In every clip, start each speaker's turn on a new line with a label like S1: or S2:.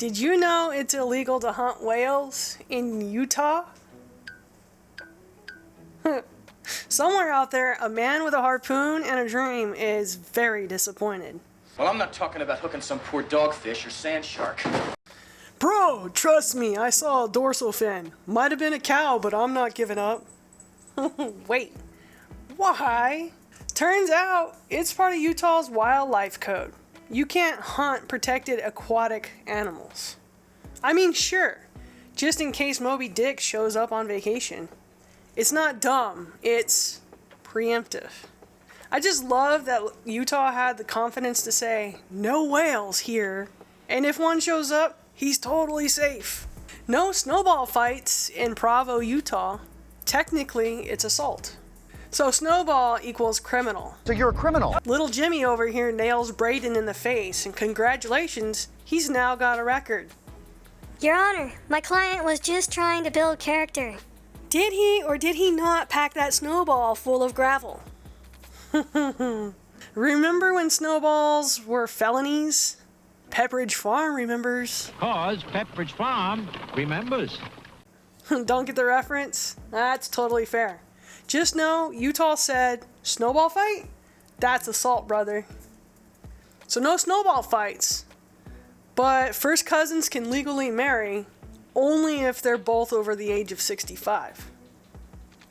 S1: Did you know it's illegal to hunt whales in Utah? Somewhere out there, a man with a harpoon and a dream is very disappointed.
S2: Well, I'm not talking about hooking some poor dogfish or sand shark.
S1: Bro, trust me, I saw a dorsal fin. Might have been a cow, but I'm not giving up. Wait, why? Turns out, it's part of Utah's wildlife code. You can't hunt protected aquatic animals. I mean, sure, just in case Moby Dick shows up on vacation. It's not dumb, it's preemptive. I just love that Utah had the confidence to say, no whales here, and if one shows up, he's totally safe. No snowball fights in Provo, Utah. Technically, it's assault. So snowball equals criminal.
S3: So you're a criminal.
S1: Little Jimmy over here nails Braden in the face, and congratulations, he's now got a record.
S4: Your Honor, my client was just trying to build character.
S1: Did he or did he not pack that snowball full of gravel? Remember when snowballs were felonies? Pepperidge Farm remembers.
S5: Cause Pepperidge Farm remembers.
S1: Don't get the reference? That's totally fair. Just know Utah said, snowball fight? That's assault, brother. So no snowball fights. But first cousins can legally marry only if they're both over the age of 65.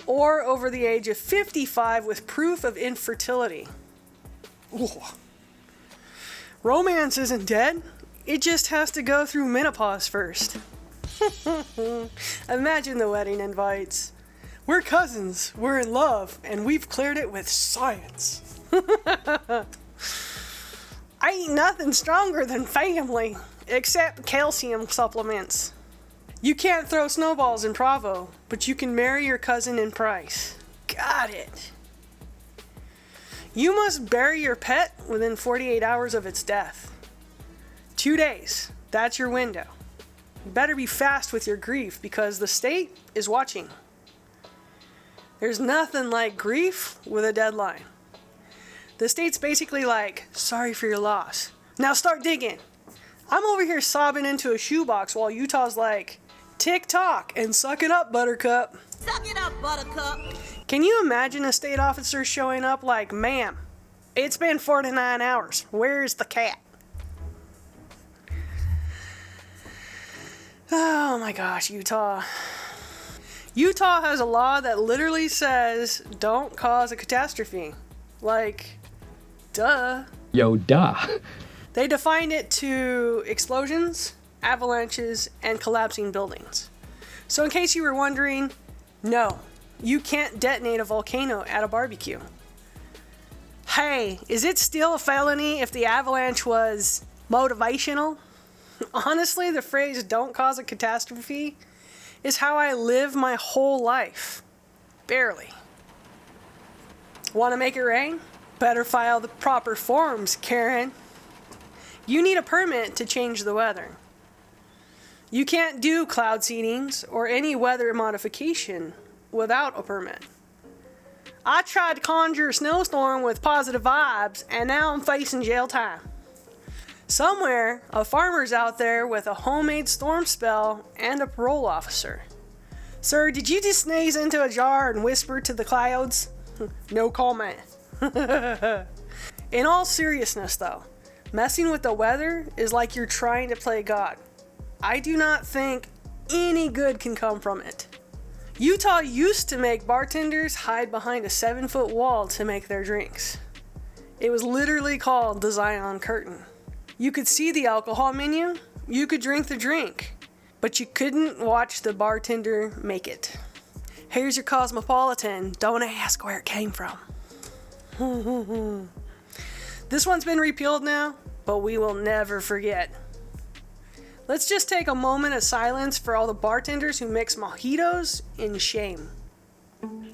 S1: Or over the age of 55 with proof of infertility. Ooh. Romance isn't dead. It just has to go through menopause first. Imagine the wedding invites. We're cousins, we're in love, and we've cleared it with science. I eat nothing stronger than family, except calcium supplements. You can't throw snowballs in Provo, but you can marry your cousin in Price. Got it. You must bury your pet within 48 hours of its death. 2 days, that's your window. You better be fast with your grief because the state is watching. There's nothing like grief with a deadline. The state's basically like, sorry for your loss. Now start digging. I'm over here sobbing into a shoebox while Utah's like, tick-tock and suck it up, Buttercup.
S6: Suck it up, Buttercup.
S1: Can you imagine a state officer showing up like, ma'am, it's been 49 hours. Where's the cat? Oh my gosh, Utah. Utah has a law that literally says, don't cause a catastrophe. Like, duh.
S7: Yo, duh.
S1: They defined it to explosions, avalanches, and collapsing buildings. So in case you were wondering, no, you can't detonate a volcano at a barbecue. Hey, is it still a felony if the avalanche was motivational? Honestly, the phrase don't cause a catastrophe is how I live my whole life. Barely. Want to make it rain? Better file the proper forms, Karen. You need a permit to change the weather. You can't do cloud seedings or any weather modification without a permit. I tried to conjure a snowstorm with positive vibes, and now I'm facing jail time. Somewhere, a farmer's out there with a homemade storm spell and a parole officer. Sir, did you just sneeze into a jar and whisper to the clouds? No comment. In all seriousness though, messing with the weather is like you're trying to play God. I do not think any good can come from it. Utah used to make bartenders hide behind a 7-foot wall to make their drinks. It was literally called the Zion Curtain. You could see the alcohol menu, you could drink the drink, but you couldn't watch the bartender make it. Here's your Cosmopolitan, don't ask where it came from. This one's been repealed now, but we will never forget. Let's just take a moment of silence for all the bartenders who mix mojitos in shame.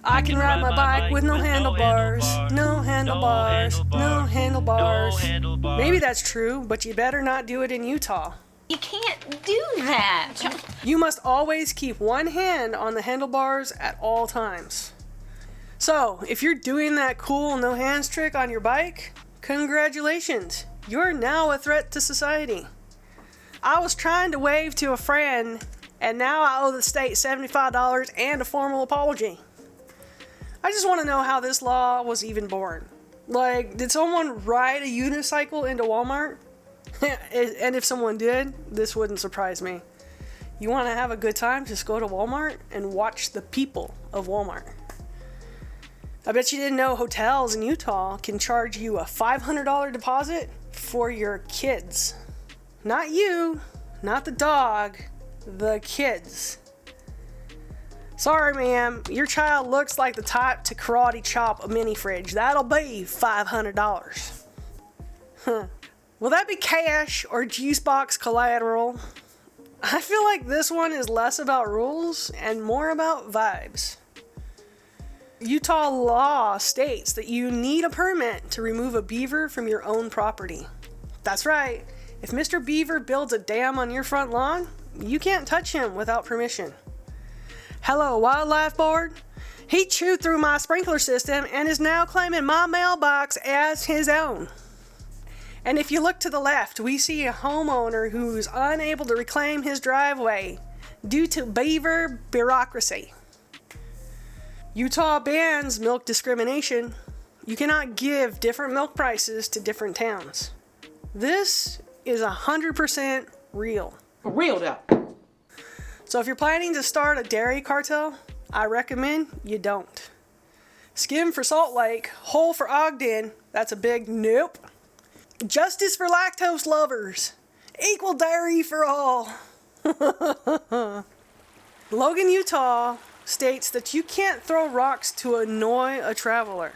S1: I can ride my bike with no handlebars, no handlebars, no handlebars. Maybe that's true, but you better not do it in Utah.
S6: You can't do that.
S1: You must always keep one hand on the handlebars at all times. So, if you're doing that cool no hands trick on your bike, congratulations, you're now a threat to society. I was trying to wave to a friend, and now I owe the state $75 and a formal apology. I just want to know how this law was even born. Like, did someone ride a unicycle into Walmart? And if someone did, this wouldn't surprise me. You want to have a good time? Just go to Walmart and watch the people of Walmart. I bet you didn't know hotels in Utah can charge you a $500 deposit for your kids. Not you, not the dog, the kids. Sorry, ma'am, your child looks like the type to karate chop a mini fridge. That'll be $500. Will that be cash or juice box collateral? I feel like this one is less about rules and more about vibes. Utah law states that you need a permit to remove a beaver from your own property. That's right. If Mr. Beaver builds a dam on your front lawn, you can't touch him without permission. Hello, Wildlife Board. He chewed through my sprinkler system and is now claiming my mailbox as his own. And if you look to the left, we see a homeowner who's unable to reclaim his driveway due to beaver bureaucracy. Utah bans milk discrimination. You cannot give different milk prices to different towns. This is 100% real.
S3: For real though.
S1: So if you're planning to start a dairy cartel, I recommend you don't. Skim for Salt Lake, whole for Ogden, that's a big nope. Justice for lactose lovers. Equal dairy for all. Logan, Utah states that you can't throw rocks to annoy a traveler.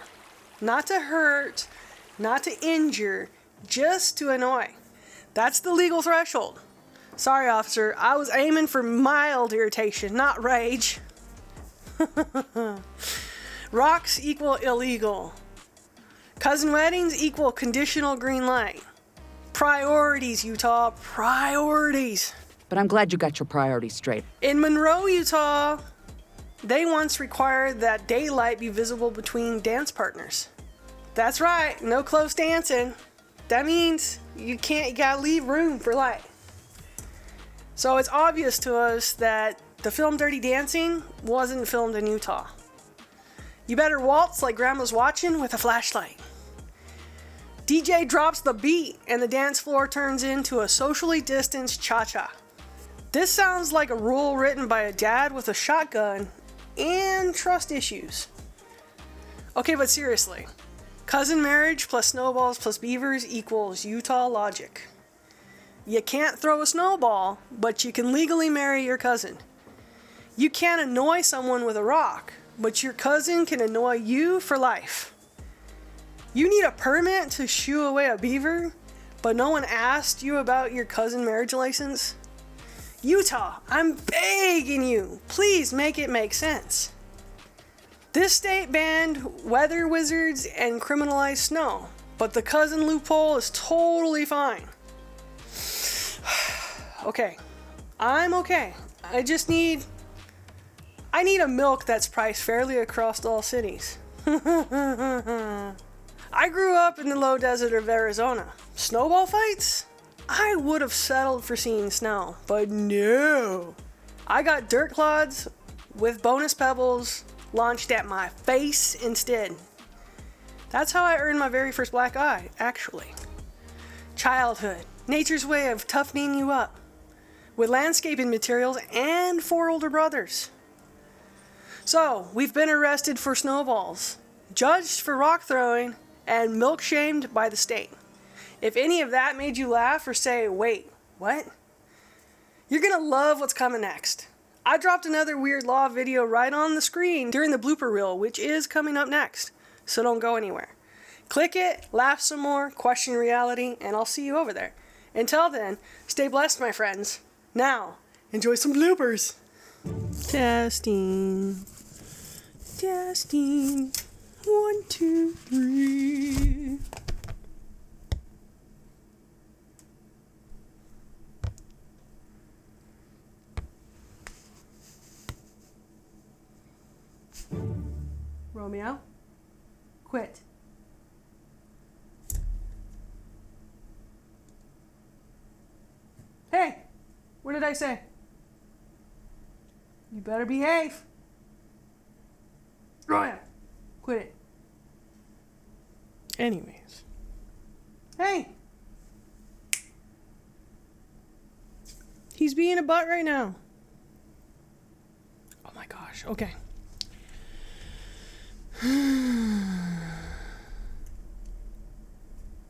S1: Not to hurt, not to injure, just to annoy. That's the legal threshold. Sorry, officer, I was aiming for mild irritation, not rage. Rocks equal illegal. Cousin weddings equal conditional green light. Priorities, Utah, priorities.
S7: But I'm glad you got your priorities straight.
S1: In Monroe, Utah, they once required that daylight be visible between dance partners. That's right, no close dancing. That means you gotta leave room for light. So it's obvious to us that the film Dirty Dancing wasn't filmed in Utah. You better waltz like grandma's watching with a flashlight. DJ drops the beat and the dance floor turns into a socially distanced cha-cha. This sounds like a rule written by a dad with a shotgun and trust issues. Okay, but seriously, cousin marriage plus snowballs plus beavers equals Utah logic. You can't throw a snowball, but you can legally marry your cousin. You can't annoy someone with a rock, but your cousin can annoy you for life. You need a permit to shoo away a beaver, but no one asked you about your cousin marriage license? Utah, I'm begging you, please make it make sense. This state banned weather wizards and criminalized snow, but the cousin loophole is totally fine. Okay, I'm okay. I need a milk that's priced fairly across all cities. I grew up in the low desert of Arizona. Snowball fights? I would have settled for seeing snow, but no. I got dirt clods with bonus pebbles launched at my face instead. That's how I earned my very first black eye, actually. Childhood, nature's way of toughening you up, with landscaping materials and 4 older brothers. So, we've been arrested for snowballs, judged for rock throwing, and milk shamed by the state. If any of that made you laugh or say, wait, what? You're gonna love what's coming next. I dropped another weird law video right on the screen during the blooper reel, which is coming up next, so don't go anywhere. Click it, laugh some more, question reality, and I'll see you over there. Until then, stay blessed, my friends. Now, enjoy some bloopers. Testing. 1, 2, 3. Romeo, quit. Hey! What did I say? You better behave. Ryan, quit it. Anyways. Hey. He's being a butt right now. Oh my gosh. Okay.